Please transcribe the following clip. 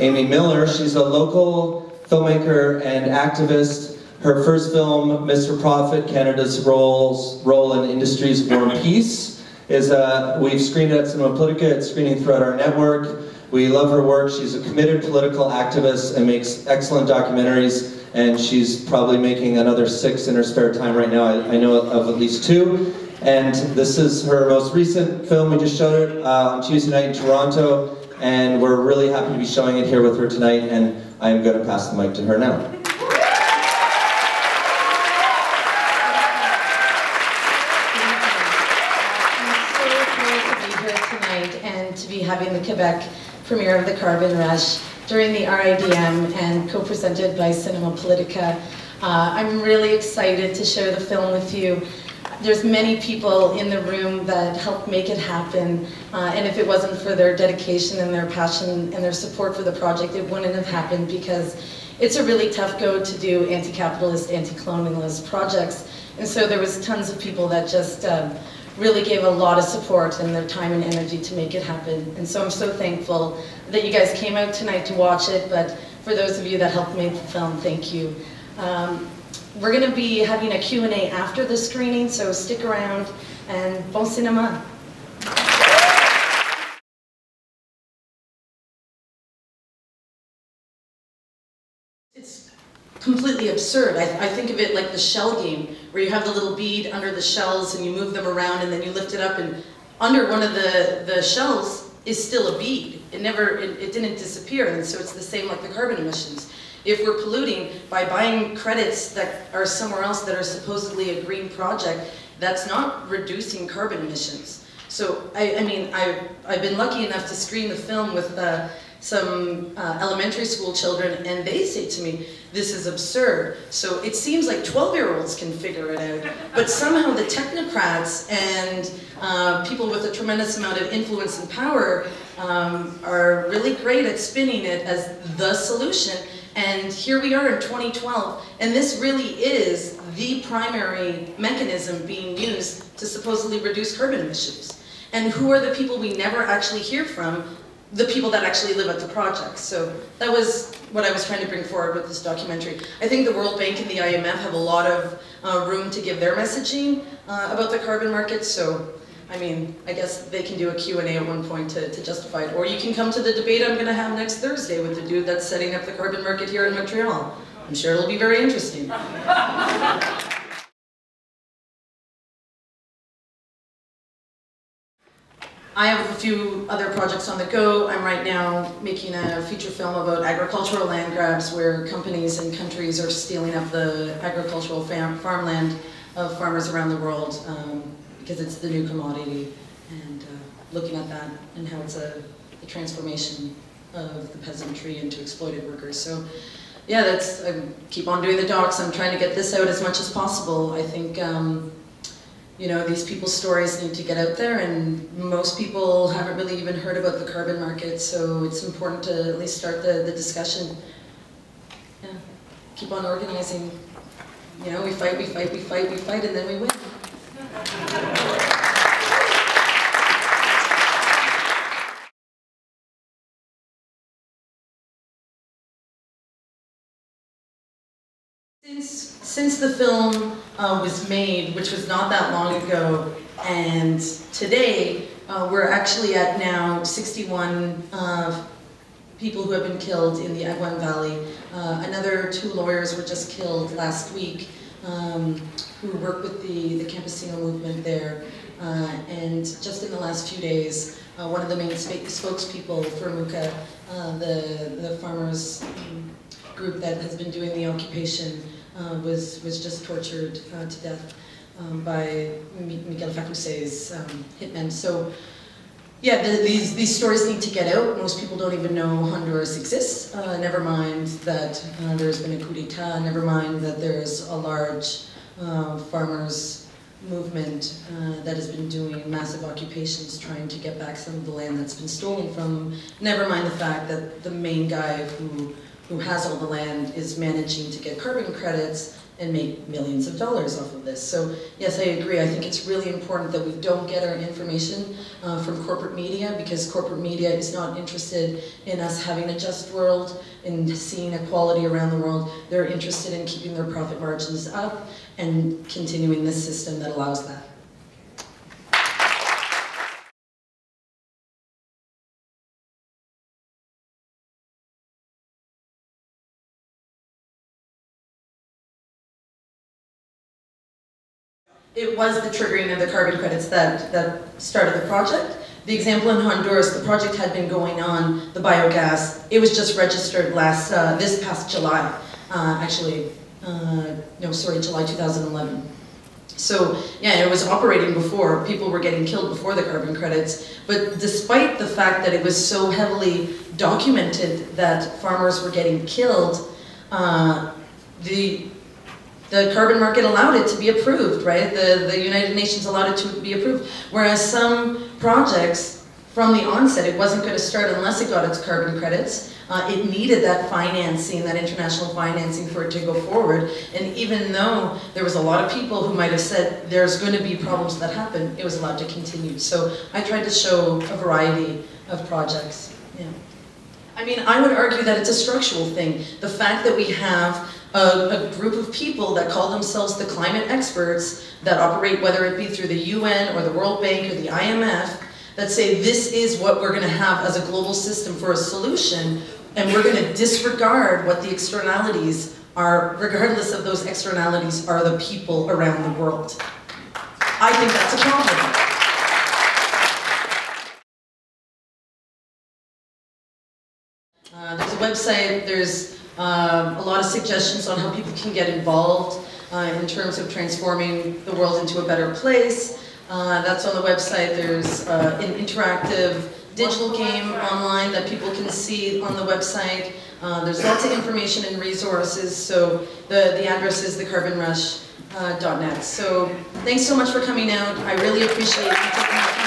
Amy Miller. She's a local filmmaker and activist. Her first film, Mr. Profit, Canada's role in industry's war and peace, is we've screened it at Cinema Politica. It's screening throughout our network. We love her work. She's a committed political activist and makes excellent documentaries, and she's probably making another 6 in her spare time right now. I know of at least 2. And this is her most recent film. We just showed it on Tuesday night in Toronto, and we're really happy to be showing it here with her tonight, and I'm going to pass the mic to her now. To be having the Quebec premiere of The Carbon Rush during the RIDM and co-presented by Cinema Politica. I'm really excited to share the film with you. There's many people in the room that helped make it happen, and if it wasn't for their dedication and their passion and their support for the project, it wouldn't have happened, because it's a really tough go to do anti-capitalist, anti-colonialist projects. And so there was tons of people that just really gave a lot of support and their time and energy to make it happen. And so I'm so thankful that you guys came out tonight to watch it, but for those of you that helped make the film, thank you. We're going to be having a Q&A after the screening, so stick around, and bon cinéma. It's completely absurd. I think of it like the shell game, where you have the little bead under the shells and you move them around and then you lift it up, and under one of the shells is still a bead. It didn't disappear, and so it's the same like the carbon emissions. If we're polluting by buying credits that are somewhere else that are supposedly a green project, that's not reducing carbon emissions. So I've been lucky enough to screen the film with some elementary school children, and they say to me, this is absurd. So it seems like 12-year-olds can figure it out, but somehow the technocrats and people with a tremendous amount of influence and power are really great at spinning it as the solution. And here we are in 2012, and this really is the primary mechanism being used to supposedly reduce carbon emissions. And who are the people we never actually hear from? The people that actually live at the projects. So that was what I was trying to bring forward with this documentary. I think the World Bank and the IMF have a lot of room to give their messaging about the carbon market. So, I mean, I guess they can do a Q&A at one point to justify it. Or you can come to the debate I'm going to have next Thursday with the dude that's setting up the carbon market here in Montreal. I'm sure it'll be very interesting. I have a few other projects on the go. I'm right now making a feature film about agricultural land grabs, where companies and countries are stealing up the agricultural farmland of farmers around the world, because it's the new commodity, and looking at that and how it's a transformation of the peasantry into exploited workers. So yeah, I keep on doing the docs. I'm trying to get this out as much as possible. I think you know, these people's stories need to get out there, and most people haven't really even heard about the carbon market, so it's important to at least start the discussion. Yeah, keep on organizing. You know, we fight, we fight, we fight, we fight, and then we win. Since the film was made, which was not that long ago, and today we're actually at now 61 people who have been killed in the Agwan Valley. Another 2 lawyers were just killed last week who work with the campesino movement there. And just in the last few days, one of the main spokespeople for MUCA, the farmers group that has been doing the occupation, was just tortured to death by Miguel Facuse's hitmen. So yeah, these stories need to get out. Most people don't even know Honduras exists. Never mind that there's been a coup d'etat. Never mind that there's a large farmers movement that has been doing massive occupations trying to get back some of the land that's been stolen from them. Never mind the fact that the main guy who who has all the land is managing to get carbon credits and make millions of dollars off of this. So yes, I agree. I think it's really important that we don't get our information from corporate media, because corporate media is not interested in us having a just world and seeing equality around the world. They're interested in keeping their profit margins up and continuing this system that allows that. It was the triggering of the carbon credits that started the project. The example in Honduras, the project had been going on, the biogas. It was just registered this past July, July 2011. So yeah, it was operating before, people were getting killed before the carbon credits, but despite the fact that it was so heavily documented that farmers were getting killed, the carbon market allowed it to be approved, right? The United Nations allowed it to be approved. Whereas some projects, from the onset, it wasn't going to start unless it got its carbon credits. It needed that financing, that international financing for it to go forward. And even though there was a lot of people who might have said there's going to be problems that happen, it was allowed to continue. So I tried to show a variety of projects. Yeah. I mean, I would argue that it's a structural thing. The fact that we have a group of people that call themselves the climate experts that operate, whether it be through the UN or the World Bank or the IMF, that say this is what we're going to have as a global system for a solution, and we're going to disregard what the externalities are, regardless of those externalities are the people around the world. I think that's a problem. There's a website, there's a lot of suggestions on how people can get involved in terms of transforming the world into a better place. That's on the website. There's an interactive digital game online that people can see on the website. There's lots of information and resources, so the address is thecarbonrush.net. So thanks so much for coming out. I really appreciate you taking the time.